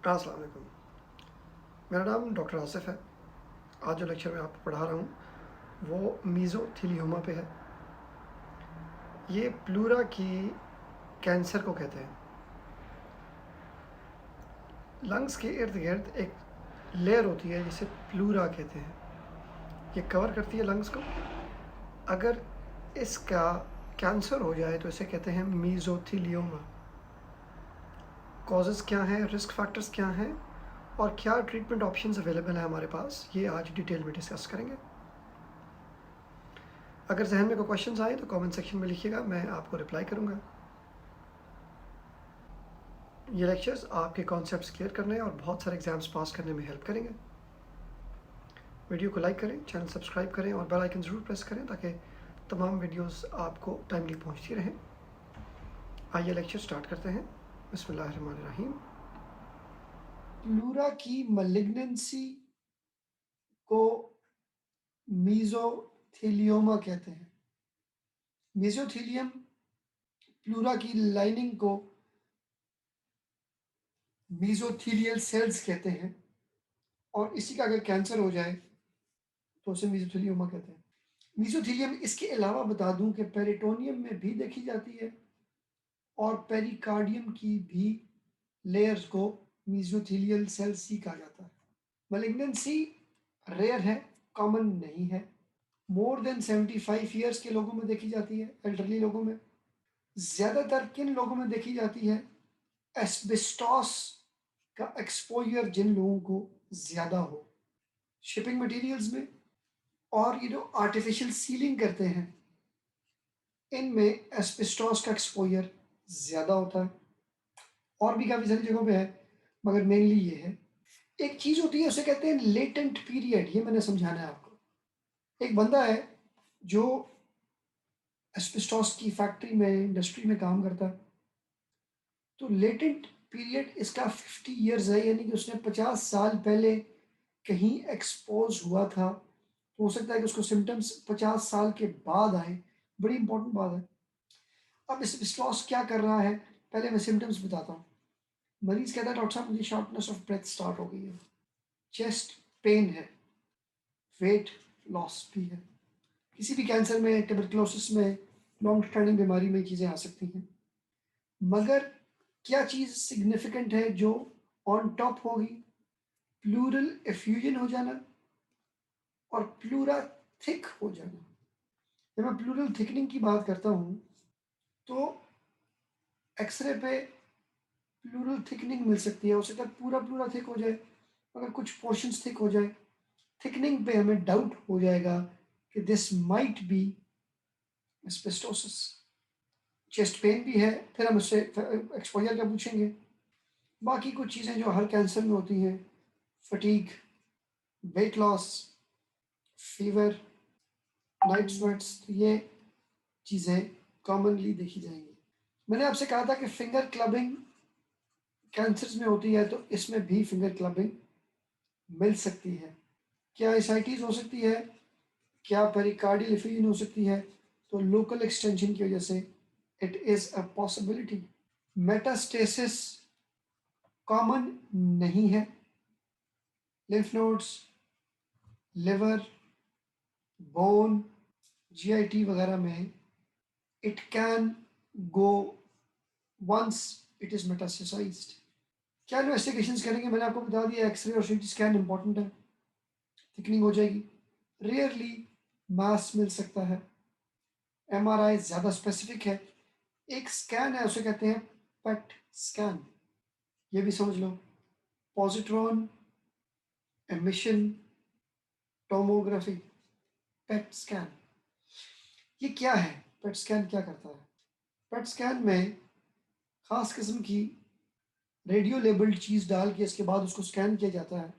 अस्सलाम वालेकुम। मेरा नाम डॉक्टर आसिफ है। आज जो लेक्चर मैं आपको पढ़ा रहा हूँ वो मीज़ोथीलियोमा पे है। ये प्लूरा की कैंसर को कहते हैं। लंग्स के इर्द गिर्द एक लेयर होती है जिसे प्लूरा कहते हैं। ये कवर करती है लंग्स को। अगर इसका कैंसर हो जाए तो इसे कहते हैं मीज़ोथीलियोमा। कॉजेज़ क्या हैं, रिस्क फैक्टर्स क्या हैं और क्या ट्रीटमेंट ऑप्शंस अवेलेबल हैं हमारे पास, ये आज डिटेल में डिस्कस करेंगे। अगर जहन में कोई क्वेश्चंस आए तो कमेंट सेक्शन में लिखिएगा, मैं आपको रिप्लाई करूँगा। ये लेक्चर्स आपके कॉन्सेप्ट्स क्लियर करने और बहुत सारे एग्जाम्स पास करने में हेल्प करेंगे। वीडियो को लाइक करें, चैनल सब्सक्राइब करें और बेल आइकन ज़रूर प्रेस करें ताकि तमाम वीडियोस आपको टाइमली पहुंचती रहें। आइए लेक्चर स्टार्ट करते हैं। बिस्मिल्लाहिर्रहमानिर्रहीम। प्लूरा की मलिग्नेंसी को मीज़ोथीलियोमा कहते हैं। मीज़ोथीलियम प्लूरा की लाइनिंग को मीज़ोथीलियल सेल्स कहते हैं और इसी का अगर कैंसर हो जाए तो उसे मीज़ोथीलियोमा कहते हैं। मीज़ोथीलियम इसके अलावा बता दूं कि पेरिटोनियम में भी देखी जाती है और पेरिकार्डियम की भी लेयर्स को मीज़ोथीलियल सेल्स ही कहा जाता है। मलिग्नेंसी रेयर है, कॉमन नहीं है। मोर देन 75 ईयर्स के लोगों में देखी जाती है, एल्डरली लोगों में। ज़्यादातर किन लोगों में देखी जाती है? एस्बेस्टॉस का एक्सपोजर जिन लोगों को ज़्यादा हो, शिपिंग मटेरियल्स में, और ये जो आर्टिफिशियल सीलिंग करते हैं इनमें एस्बेस्टॉस का एक्सपोजर ज़्यादा होता है। और भी काफ़ी सारी जगहों पे है मगर मेनली ये है। एक चीज़ होती है उसे कहते हैं लेटेंट पीरियड, ये मैंने समझाना है आपको। एक बंदा है जो एस्बेस्टॉस की फैक्ट्री में, इंडस्ट्री में काम करता है, तो लेटेंट पीरियड इसका 50 ईयर्स है, यानी कि उसने 50 साल पहले कहीं एक्सपोज हुआ था, तो हो सकता है कि उसको सिम्टम्स 50 साल के बाद आए। बड़ी इंपॉर्टेंट बात है। अब इस एस्बेस्टॉस क्या कर रहा है, पहले मैं सिम्टम्स बताता हूँ। मरीज कहता है डॉक्टर साहब मुझे शॉर्टनेस ऑफ ब्रेथ स्टार्ट हो गई है, चेस्ट पेन है, वेट लॉस भी है। किसी भी कैंसर में, ट्यूबरकुलोसिस में, लॉन्ग स्टैंडिंग बीमारी में चीज़ें आ सकती हैं। मगर क्या चीज़ सिग्निफिकेंट है जो ऑन टॉप होगी? प्लूरल एफ्यूजन हो जाना और प्लूरा थिक हो जाना। जब मैं प्लूरल थिकनिंग की बात करता हूँ तो एक्सरे पे प्लूरल थिकनिंग मिल सकती है, हो सकता है पूरा प्लूरा थिक हो जाए, अगर कुछ पोर्शंस थिक हो जाए। थिकनिंग पे हमें डाउट हो जाएगा कि this might be asbestosis. Chest pain भी है, फिर हम उससे एक्सपोजर का पूछेंगे। बाकी कुछ चीज़ें जो हर कैंसर में होती हैं, fatigue, weight loss, fever, night sweats, तो ये चीज़ें कॉमनली देखी जाएंगी। मैंने आपसे कहा था कि फिंगर क्लबिंग कैंसर्स में होती है, तो इसमें भी फिंगर क्लबिंग मिल सकती है। क्या एसाइटिस हो सकती है, क्या पेरिकार्डियल एफिजन हो सकती है, तो लोकल एक्सटेंशन की वजह से it is a possibility. Metastasis common नहीं है। Lymph nodes, liver, bone, GIT वगैरह में it can go once it is metastasized. क्या इन्वेस्टिगेशंस करेंगे, मैंने आपको बता दिया, एक्सरे और सीटी स्कैन इंपॉर्टेंट है। थिकनिंग हो जाएगी, रेयरली मास मिल सकता है। एमआरआई ज़्यादा स्पेसिफिक है। एक स्कैन है उसे कहते हैं पेट स्कैन, ये भी समझ लो। Positron emission tomography, PET scan, ये क्या है? पेट स्कैन क्या करता है? पेट स्कैन में खास किस्म की रेडियो लेबल्ड चीज़ डाल के इसके बाद उसको स्कैन किया जाता है,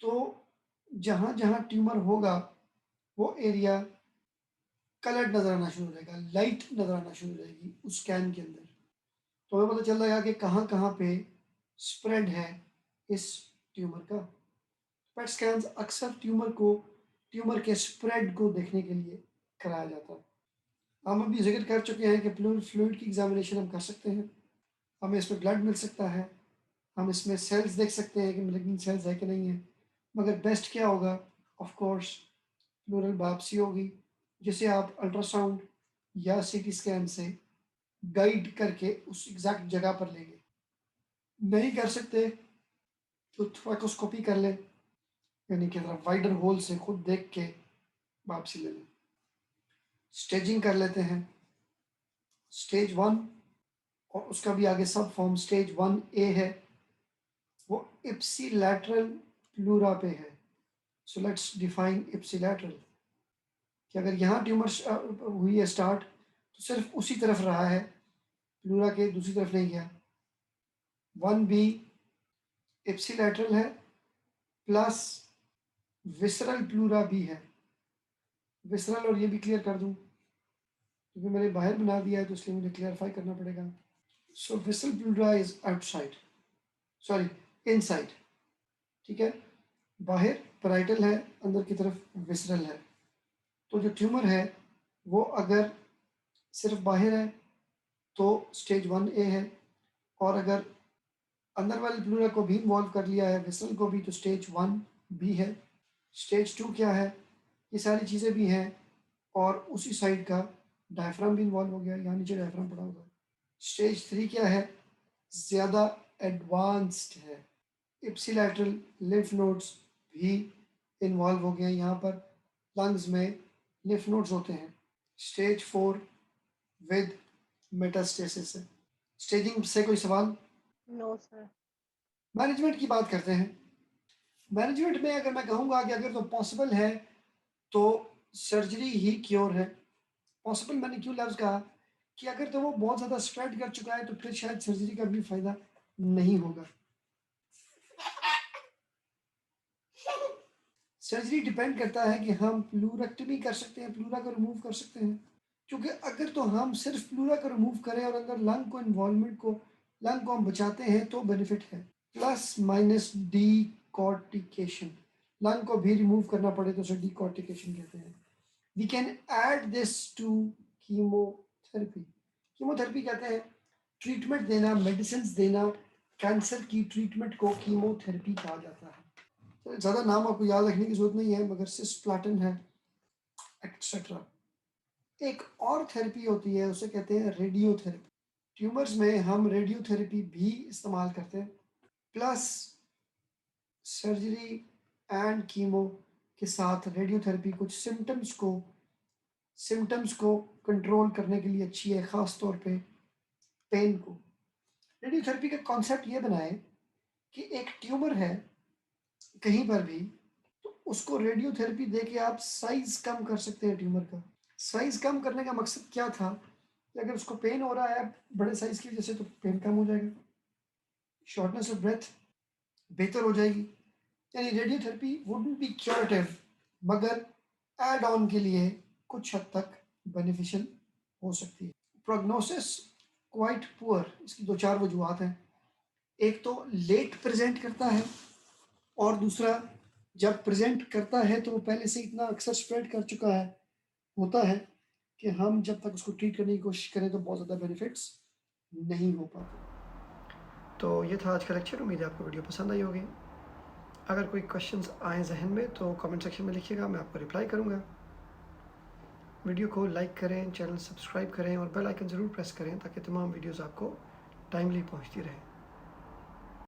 तो जहाँ जहाँ ट्यूमर होगा वो एरिया कलर्ड नजर आना शुरू हो जाएगा, लाइट नजर आना शुरू हो जाएगी उस स्कैन के अंदर। तो हमें पता चल जाएगा कि कहाँ कहाँ पे स्प्रेड है इस ट्यूमर का। पेट स्कैन अक्सर ट्यूमर के स्प्रेड को देखने के लिए कराया जाता है। हम अभी जिक्र कर चुके हैं कि प्लूरल फ्लूइड की एग्जामिनेशन हम कर सकते हैं, हमें इसमें ब्लड मिल सकता है, हम इसमें सेल्स देख सकते हैं कि malignant सेल्स है कि नहीं है, मगर बेस्ट क्या होगा, ऑफ कोर्स प्लूरल बायोप्सी होगी, जिसे आप अल्ट्रासाउंड या सीटी स्कैन से गाइड करके उस एग्जैक्ट जगह पर लेंगे। नहीं कर सकते तो थ्रैकोस्कोपी कर लें, यानी कि ज़रा वाइडर होल से खुद देख के बायोप्सी ले लें। स्टेजिंग कर लेते हैं, स्टेज 1 और उसका भी आगे सब फॉर्म स्टेज 1A है, वो इप्सिलैटरल प्लूरा पे है। सो लेट्स डिफाइन इप्सिलैटरल, कि अगर यहाँ ट्यूमर हुई है स्टार्ट तो सिर्फ उसी तरफ रहा है, प्लूरा के दूसरी तरफ नहीं गया। 1B इप्सिलैटरल है प्लस विसरल प्लूरा भी है। विसरल और ये भी क्लियर कर दूं क्योंकि मैंने बाहर बना दिया है तो इसलिए मुझे क्लियरफाई करना पड़ेगा। So visceral pleura is outside, sorry inside, ठीक है। बाहर पैराइटल है, अंदर की तरफ विसरल है। तो जो ट्यूमर है वो अगर सिर्फ बाहर है तो स्टेज 1A है, और अगर अंदर वाले प्लूरा को भी इन्वॉल्व कर लिया है, विसरल को भी, तो स्टेज 1B है। स्टेज 2 क्या है, ये सारी चीज़ें भी हैं, और उसी साइड का डायफ्राम भी इन्वॉल्व हो गया, यहाँ नीचे डायफ्राम पड़ा होगा। स्टेज 3 क्या है, ज़्यादा एडवांस्ड है, इप्सिलैटरल लिम्फ नोड्स भी इन्वॉल्व हो गए हैं, यहाँ पर लंग्स में लिम्फ नोड्स होते हैं। स्टेज 4 विद मेटास्टेसिस है। स्टेजिंग से कोई सवाल? No sir. मैनेजमेंट की बात करते हैं। मैनेजमेंट में अगर मैं कहूँगा कि अगर तो पॉसिबल है तो सर्जरी ही क्योर है। पॉसिबल मैंने क्यों लफ्ज़ कहा कि अगर तो वो बहुत ज़्यादा स्प्रेड कर चुका है तो फिर शायद सर्जरी का भी फ़ायदा नहीं होगा। सर्जरी डिपेंड करता है कि हम प्लूरेक्टमी कर सकते हैं, प्लूरा को रिमूव कर सकते हैं, क्योंकि अगर तो हम सिर्फ प्लूरा को रिमूव करें और अंदर लंग को इन्वॉल्वमेंट को, लंग को हम बचाते हैं तो बेनिफिट है। प्लस माइनस डीकॉर्टिकेशन, लंग को भी रिमूव करना पड़े तो उसे डीकॉर्टिकेशन कहते हैं। We can add this to chemotherapy. Chemotherapy कहते हैं ट्रीटमेंट देना, मेडिसिन देना, कैंसर की ट्रीटमेंट को कीमोथेरेपी कहा जाता है। तो ज़्यादा नाम आपको याद रखने की जरूरत नहीं है, मगर सिस्प्लाटिन है एक्सेट्रा। एक और थेरेपी होती है उसे कहते हैं रेडियोथेरेपी। ट्यूमर्स में हम रेडियोथेरेपी भी इस्तेमाल करते हैं, प्लस सर्जरी एंड कीमो के साथ रेडियोथेरेपी कुछ सिम्टम्स को कंट्रोल करने के लिए अच्छी है, ख़ास तौर पे पेन को। रेडियोथेरेपी का कॉन्सेप्ट ये बनाए कि एक ट्यूमर है कहीं पर भी, तो उसको रेडियोथेरेपी दे के आप साइज कम कर सकते हैं ट्यूमर का। साइज कम करने का मकसद क्या था कि अगर उसको पेन हो रहा है बड़े साइज की वजह से तो पेन कम हो जाएगा, शॉर्टनेस ऑफ ब्रेथ बेहतर हो जाएगी। यानी रेडियोथेरेपी वुडंट बी क्योरेटिव, मगर एड ऑन के लिए कुछ हद तक बेनिफिशियल हो सकती है। प्रोग्नोसिस क्वाइट पुअर, इसकी दो चार वजूहत हैं। एक तो लेट प्रेजेंट करता है, और दूसरा जब प्रेजेंट करता है तो वो पहले से इतना अक्सर स्प्रेड कर चुका है होता है कि हम जब तक उसको ट्रीट करने की कोशिश करें तो बहुत ज़्यादा बेनिफिट्स नहीं हो पाते। तो ये था आज का लेक्चर, उम्मीद है आपको वीडियो पसंद आई होगी। अगर कोई क्वेश्चंस आए जहन में तो कमेंट सेक्शन में लिखिएगा, मैं आपको रिप्लाई करूँगा। वीडियो को लाइक करें, चैनल सब्सक्राइब करें और बेल आइकन ज़रूर प्रेस करें ताकि तमाम वीडियोज़ आपको टाइमली पहुँचती रहें।